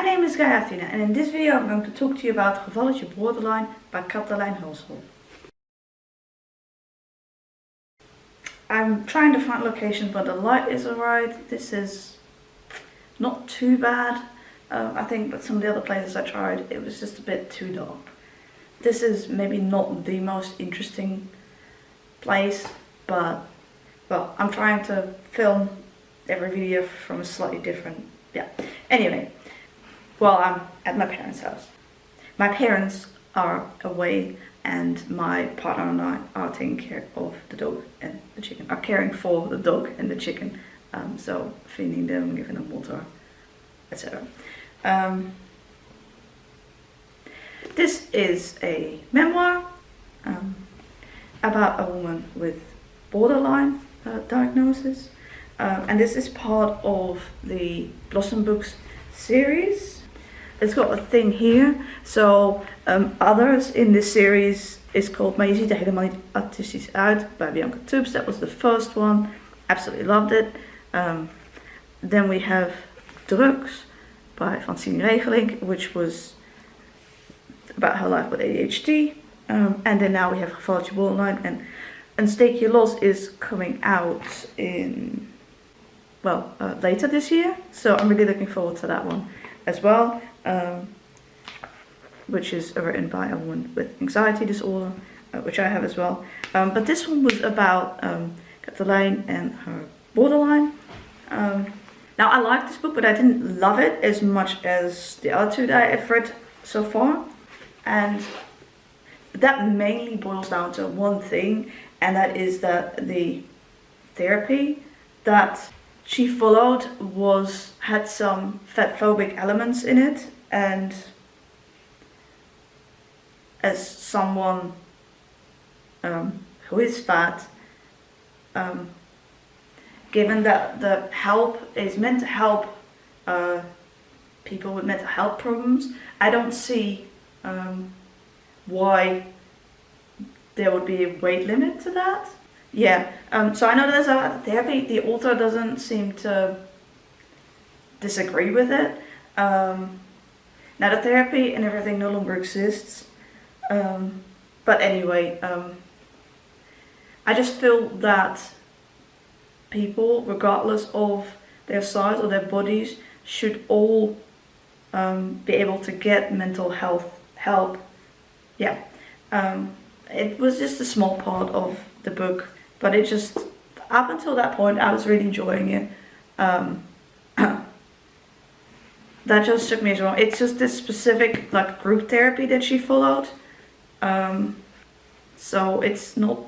name is Gevalletje and in this video I'm going to talk to you about Gevalletje Borderline by Kathelijn Hulshof. I'm trying to find locations but the light is alright. This is not too bad, I think, but some of the other places I tried it was just a bit too dark. This is maybe not the most interesting place, but well, I'm trying to film every video from a slightly different, Anyway, well, I'm at my parents' house. My parents are away and my partner and I are taking care of the dog and the chicken, are caring for the dog and the chicken, so feeding them, giving them water, etc. This is a memoir about a woman with borderline diagnosis, and this is part of the Blossom Books series. It's got a thing here, so others in this series is called Maar je ziet er helemaal niet autistisch uit by Bianca Tubbs. That was the first one, absolutely loved it. Then we have Drugs by Francine Regeling, which was about her life with ADHD. And then now we have Gevalletje Borderline, and Stake Your Loss is coming out in, well, later this year, so I'm really looking forward to that one as well, which is written by a woman with anxiety disorder, which I have as well. But this one was about Kathelijn and her borderline. Now I like this book, but I didn't love it as much as the other two that I've read so far, and that mainly boils down to one thing, and that is that the therapy that she followed had some fatphobic elements in it, and as someone who is fat, given that the help is meant to help people with mental health problems, I don't see why there would be a weight limit to that. So I know there's a therapy. The author doesn't seem to disagree with it. Now the therapy and everything no longer exists. But anyway, I just feel that people, regardless of their size or their bodies, should all be able to get mental health help. It was just a small part of the book, but it just, up until that point, I was really enjoying it. That just took me as well. It's just this specific like group therapy that she followed. So it's not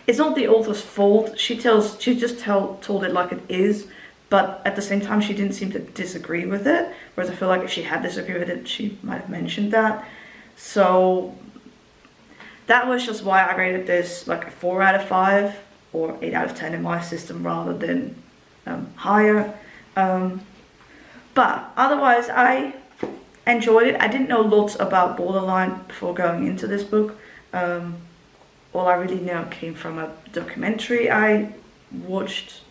the author's fault. She just told it like it is, but at the same time she didn't seem to disagree with it. Whereas I feel like if she had disagreed with it, she might have mentioned that. So that was just why I rated this like a 4 out of 5 or 8 out of 10 in my system rather than higher. But otherwise I enjoyed it. I didn't know lots about borderline before going into this book. All I really know came from a documentary I watched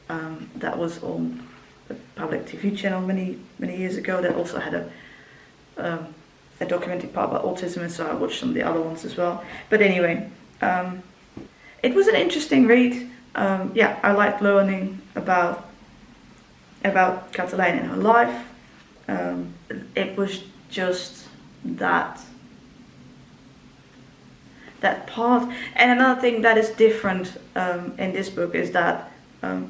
that was on a public TV channel many years ago that also had a documentary part about autism, and so I watched some of the other ones as well. But anyway, it was an interesting read. I liked learning about Kathelijn and her life. It was just that part. And another thing that is different in this book is that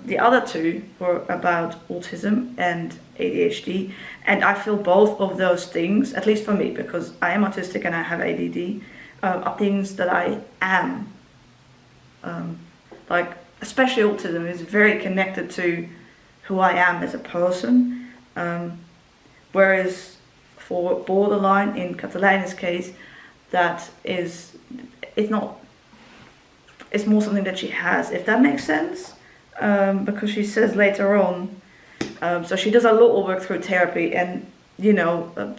the other two were about autism and ADHD, and I feel both of those things, at least for me, because I am autistic and I have ADD, are things that I am. Like, especially autism is very connected to who I am as a person, whereas for borderline, in Katelijn's case, it's more something that she has, if that makes sense. Because she says later on, so she does a lot of work through therapy, and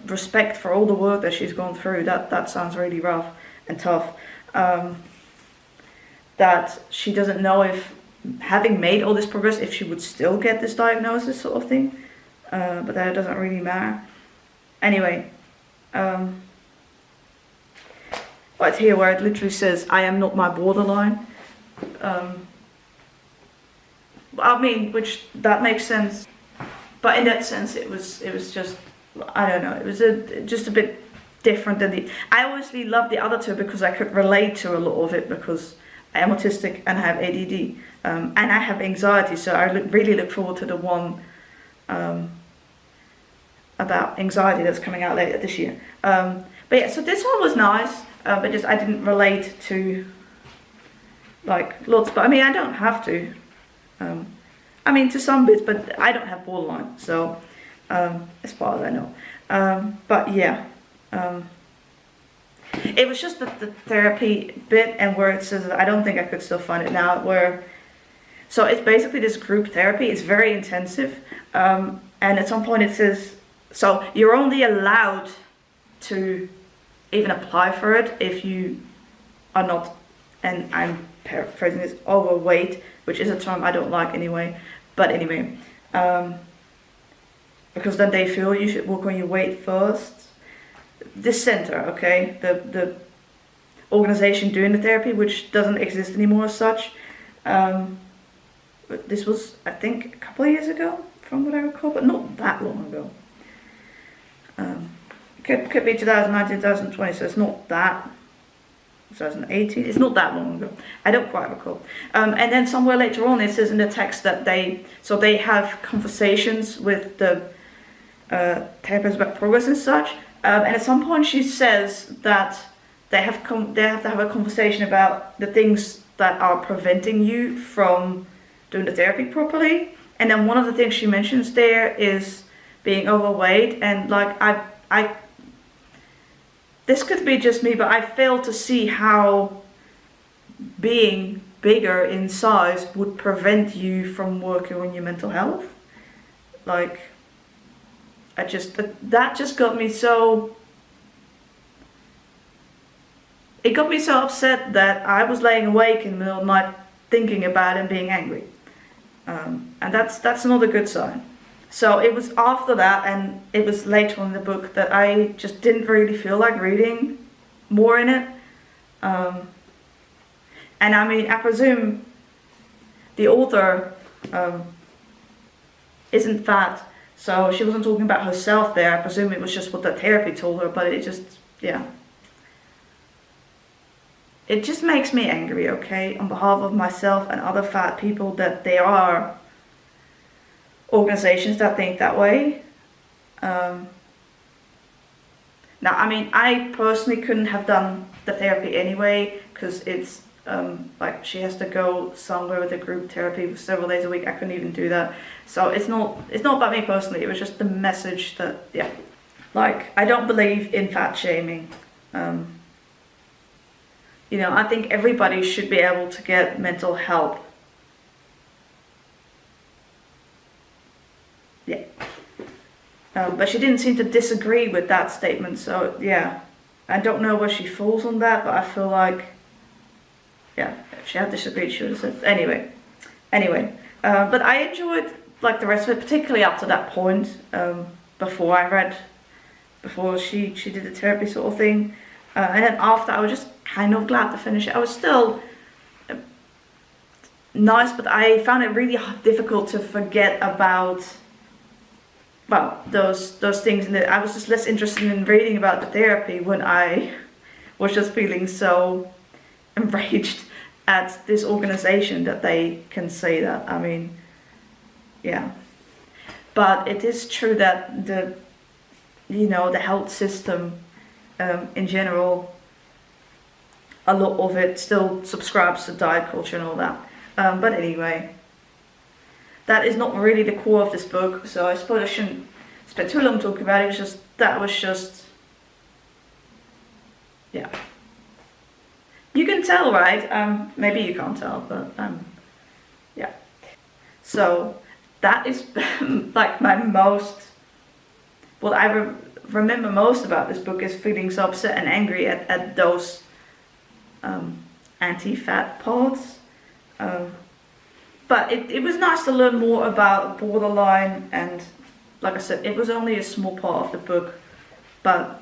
respect for all the work that she's gone through. That sounds really rough and tough. That she doesn't know if, having made all this progress, if she would still get this diagnosis, sort of thing. But that it doesn't really matter. Anyway, right here where it literally says, I am not my borderline. I mean, which that makes sense, but in that sense it was just, I don't know, it was just a bit different than I obviously loved the other two because I could relate to a lot of it, because I am autistic and I have ADD, and I have anxiety, so I really look forward to the one about anxiety that's coming out later this year. But yeah, so this one was nice, but just I didn't relate to like lots, but I mean I don't have to. I mean to some bits, but I don't have borderline, so as far as I know. But yeah, it was just the therapy bit, and where it says, I don't think I could still find it now, where, so it's basically this group therapy. It's very intensive, and at some point it says, so you're only allowed to even apply for it if you are not, and I'm paraphrasing this, overweight, which is a term I don't like anyway, but anyway, because then they feel you should work on your weight first. This center, okay, the organization doing the therapy, which doesn't exist anymore as such, but this was, I think, a couple of years ago, from what I recall, but not that long ago. Could be 2019, 2020, so it's not that, 2018, it's not that long ago. I don't quite recall. And then somewhere later on it says in the text that they have conversations with the therapists about progress and such. And at some point she says that they have to have a conversation about the things that are preventing you from doing the therapy properly. And then one of the things she mentions there is being overweight, and like I this could be just me, but I fail to see how being bigger in size would prevent you from working on your mental health. Like, that just got me so, it got me so upset that I was laying awake in the middle of the night thinking about it and being angry. And that's not a good sign. So it was after that, and it was later on in the book, that I just didn't really feel like reading more in it. And I mean, I presume the author isn't fat, so she wasn't talking about herself there. I presume it was just what the therapy told her, but it just, yeah. It just makes me angry, okay, on behalf of myself and other fat people, that there are organizations that think that way. Now, I mean, I personally couldn't have done the therapy anyway, because it's like she has to go somewhere with a group therapy for several days a week. I couldn't even do that. So it's not about me personally. It was just the message that, yeah, like, I don't believe in fat shaming. You know, I think everybody should be able to get mental help. Yeah. But she didn't seem to disagree with that statement, so yeah. I don't know where she falls on that, but I feel like, yeah, if she had disagreed, she would have said, anyway. But I enjoyed, like, the rest of it, particularly up to that point, before she did the therapy sort of thing. And then after, I was just kind of glad to finish it. I was still nice, but I found it really difficult to forget about, well, those things. And I was just less interested in reading about the therapy when I was just feeling so enraged at this organization that they can say that. I mean, yeah. But it is true that the health system in general, a lot of it still subscribes to diet culture and all that. But anyway, that is not really the core of this book, so I suppose I shouldn't spend too long talking about it. That was just, yeah. You can tell, right? Maybe you can't tell, but yeah. So that is like my most, what I remember most about this book is feeling so upset and angry at those anti-fat parts. But it was nice to learn more about borderline, and like I said, it was only a small part of the book. But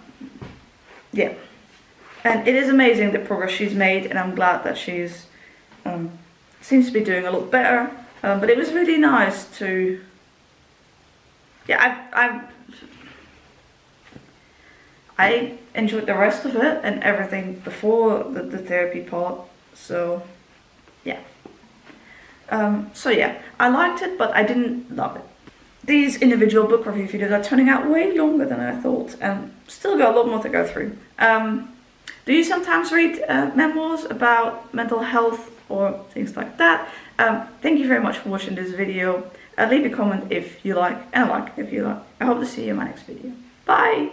yeah, and it is amazing the progress she's made, and I'm glad that she's seems to be doing a lot better. But it was really nice to, yeah, I enjoyed the rest of it and everything before the therapy part. So yeah. So yeah, I liked it, but I didn't love it. These individual book review videos are turning out way longer than I thought, and still got a lot more to go through. Do you sometimes read memoirs about mental health or things like that? Thank you very much for watching this video. Leave a comment if you like, and a like if you like. I hope to see you in my next video. Bye!